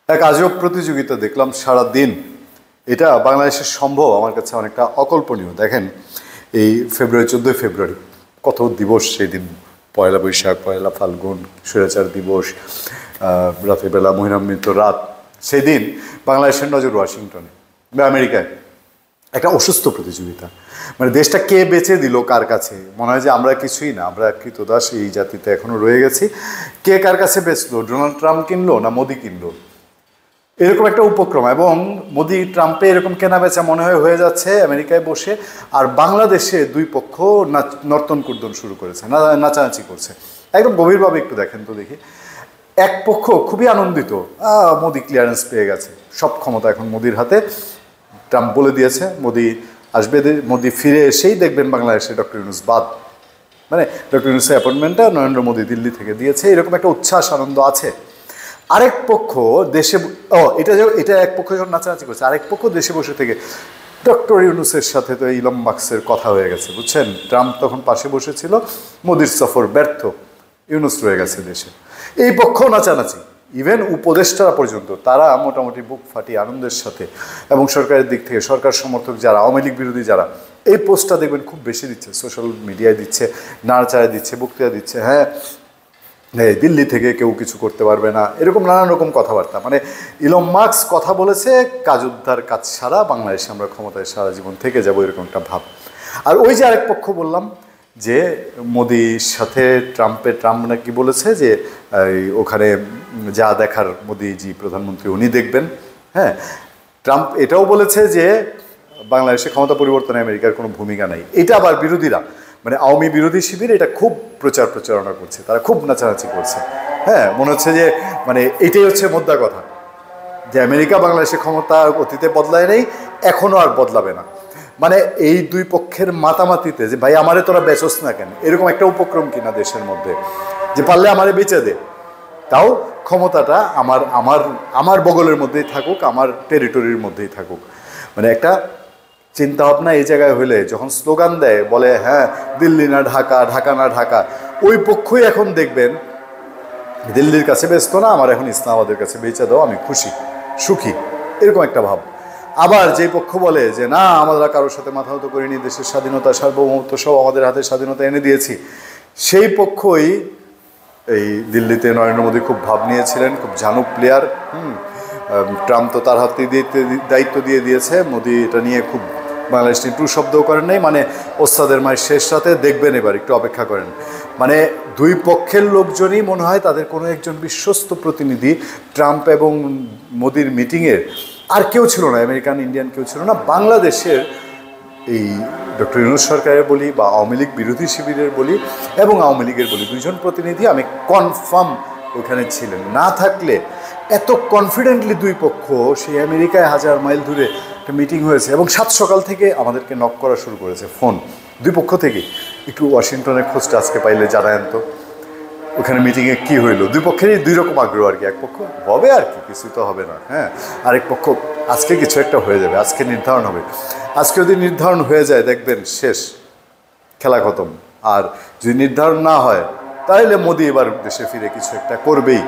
এক আজব প্রতিযোগিতা দেখলাম সারা দিন। এটা বাংলাদেশের সম্ভব আমার কাছে অনেকটা অকল্পনীয়। দেখেন, এই 14 ফেব্রুয়ারি কত দিবস সেই দিন, পয়লা বৈশাখ, পয়লা ফাল্গুন, স্বৈরাচার দিবস, রাতের বেলা মহিনামৃত রাত। সেই দিন বাংলাদেশের নজর ওয়াশিংটনে বা আমেরিকায়। একটা অসুস্থ প্রতিযোগিতা, মানে দেশটা কে বেচে দিল কার কাছে। মনে হয় যে আমরা কিছুই না, আমরা কৃতদাস এই জাতিতে এখনও রয়ে গেছি। কে কার কাছে বেচলো? ডোনাল্ড ট্রাম্প কিনলো না মোদি কিনলো? এরকম একটা উপক্রম। এবং মোদি ট্রাম্পে এরকম কেনা বেচা মনে হয়ে যাচ্ছে আমেরিকায় বসে। আর বাংলাদেশে দুই পক্ষ নর্তন কুর্দন শুরু করেছে, নাচানাচি করছে একদম গভীরভাবে। একটু দেখেন তো দেখি। এক পক্ষ খুবই আনন্দিত, মোদি ক্লিয়ারেন্স পেয়ে গেছে, সব ক্ষমতা এখন মোদির হাতে। ট্রাম্প বলে দিয়েছে মোদি আসবে, মোদি ফিরে এসেই দেখবেন বাংলাদেশে ডক্টর ইউনূস বাদ। মানে ডক্টর ইউনূসের অ্যাপয়েন্টমেন্টটা নরেন্দ্র মোদি দিল্লি থেকে দিয়েছে, এরকম একটা উচ্ছ্বাস আনন্দ আছে। আরেক পক্ষ দেশে, এটা এক পক্ষ যখন নাচানাচি করছে, আরেক পক্ষ দেশে বসে থেকে ডক্টর ইউনূসের সাথে তো ইলন মাস্কের কথা হয়ে গেছে, বুঝছেন। ট্রাম্প তখন পাশে বসেছিল, মোদির সফর ব্যর্থ, ইউনূস রয়ে গেছে দেশে। এই পক্ষ নাচানাচি, ইভেন উপদেষ্টারা পর্যন্ত তারা মোটামুটি বুক ফাটিয়ে আনন্দের সাথে। এবং সরকারের দিক থেকে সরকার সমর্থক যারা, আওয়ামী লীগ বিরোধী যারা, এই পোস্টটা দেখবেন খুব বেশি দিচ্ছে, সোশ্যাল মিডিয়ায় দিচ্ছে, নাড়াচাড়া দিচ্ছে, বক্তৃতা দিচ্ছে। হ্যাঁ, দিল্লি থেকে কেউ কিছু করতে পারবে না, এরকম নানান রকম কথাবার্তা। মানে ইলন মাস্ক কথা বলেছে, কাজ উদ্ধার কাজ সারা, বাংলাদেশে আমরা ক্ষমতায় সারা জীবন থেকে যাবো, এরকম একটা ভাব। আর ওই যে আরেক পক্ষ বললাম যে মোদির সাথে ট্রাম্প নাকি বলেছে যে ওখানে যা দেখার মোদিজি প্রধানমন্ত্রী উনি দেখবেন। হ্যাঁ, ট্রাম্প এটাও বলেছে যে বাংলাদেশে ক্ষমতা পরিবর্তনে আমেরিকার কোনো ভূমিকা নাই। এটা আবার বিরোধীরা, মানে আওয়ামী বিরোধী শিবির এটা খুব প্রচারণা করছে, তারা খুব নাচানাচি করছে। হ্যাঁ, মনে হচ্ছে যে মানে এটাই হচ্ছে মোদ্দা কথা, যে আমেরিকা বাংলাদেশের ক্ষমতা অতীতে বদলায় নেই, এখনও আর বদলাবে না। মানে এই দুই পক্ষের মাতামাতিতে যে ভাই আমারে তোরা বেচোস না কেন, এরকম একটা উপক্রম কিনা দেশের মধ্যে, যে পারলে আমারে বেচে দে, তাও ক্ষমতাটা আমার আমার আমার বগলের মধ্যেই থাকুক, আমার টেরিটরির মধ্যেই থাকুক। মানে একটা চিন্তা ভাবনা এই জায়গায় হলে, যখন স্লোগান দেয় বলে হ্যাঁ দিল্লি না ঢাকা, ঢাকা না ঢাকা, ওই পক্ষই এখন দেখবেন দিল্লির কাছে ব্যস্ত না, আমার এখন ইসলামাবাদের কাছে বেচে দাও, আমি খুশি সুখী, এরকম একটা ভাব। আবার যে পক্ষ বলে যে না আমরা কারোর সাথে মাথা নত করিনি, দেশের স্বাধীনতা সার্বভৌমত্ব সব আমাদের হাতে স্বাধীনতা এনে দিয়েছি, সেই পক্ষই এই দিল্লিতে নরেন্দ্র মোদী খুব ভাব নিয়েছিলেন, খুব জানুক প্লেয়ার। ট্রাম্প তো তার হাতে দায়িত্ব দিয়ে দিয়েছে, মোদী এটা নিয়ে খুব বাংলাদেশ নিয়ে টু শব্দও করেন নাই। মানে ওস্তাদের মায়ের শেষ রাতে দেখবেন, এবার একটু অপেক্ষা করেন। মানে দুই পক্ষের লোকজনই মনে হয় তাদের কোনো একজন বিশ্বস্ত প্রতিনিধি ট্রাম্প এবং মোদির মিটিংয়ের, আর কেউ ছিল না, আমেরিকান ইন্ডিয়ান কেউ ছিল না। বাংলাদেশের এই ডক্টর ইউনূস সরকারের বলি বা আওয়ামী লীগ বিরোধী শিবিরের বলি এবং আওয়ামী লীগের বলি, দুইজন প্রতিনিধি আমি কনফার্ম ওখানে ছিলেন। না থাকলে এত কনফিডেন্টলি দুই পক্ষ, সেই আমেরিকায় 1000 মাইল দূরে একটা মিটিং হয়েছে এবং 7 সকাল থেকে আমাদেরকে নক করা শুরু করেছে ফোন, দুই পক্ষ থেকে। একটু ওয়াশিংটনের খোঁজটা আজকে পাইলে জানায়েন তো, ওখানে মিটিংয়ে কী হইলো। দুই পক্ষেরই দুই রকম আগ্রহ আর কি। এক পক্ষ হবে আর কি, কিছু তো হবে না, হ্যাঁ। আরেক পক্ষ আজকে কিছু একটা হয়ে যাবে, আজকে নির্ধারণ হবে। আজকে যদি নির্ধারণ হয়ে যায় দেখবেন শেষ, খেলা খতম। আর যদি নির্ধারণ না হয় তাহলে মোদি এবার দেশে ফিরে কিছু একটা করবেই।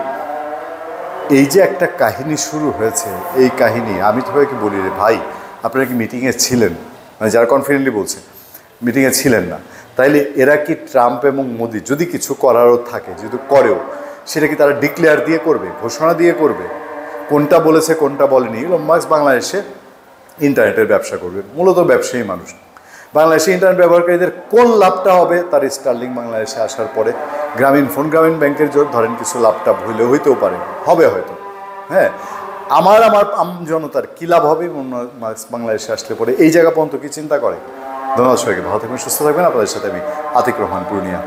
এই যে একটা কাহিনী শুরু হয়েছে, এই কাহিনী আমি তো ভাইকে বলি রে ভাই, আপনারা কি মিটিংয়ে ছিলেন? মানে যারা কনফিডেন্টলি বলছে মিটিংয়ে ছিলেন না, তাইলে এরা কি ট্রাম্প এবং মোদি যদি কিছু করারও থাকে, যদি করেও, সেটা কি তারা ডিক্লেয়ার দিয়ে করবে, ঘোষণা দিয়ে করবে? কোনটা বলেছে কোনটা বলেনি? ইলন মাস্ক বাংলাদেশে ইন্টারনেটের ব্যবসা করবে, মূলত ব্যবসায়ী মানুষ। বাংলাদেশে ইন্টারনেট ব্যবহারকারীদের কোন লাভটা হবে? তার স্টারলিংক বাংলাদেশে আসার পরে গ্রামীণ ফোন, গ্রামীণ ব্যাংকের ধরেন কিছু লাভটা ভুলে হইতেও পারে, হবে হয়তো। হ্যাঁ, আমার জনতার কী লাভ হবে বাংলাদেশে আসলে পরে? এই জায়গা পর্যন্ত কি চিন্তা করে? ধন্যবাদ সবাইকে, ভালো থাকবেন, সুস্থ থাকবেন। আপনাদের সাথে আমি আতিক রহমান, পূর্ণিয়া।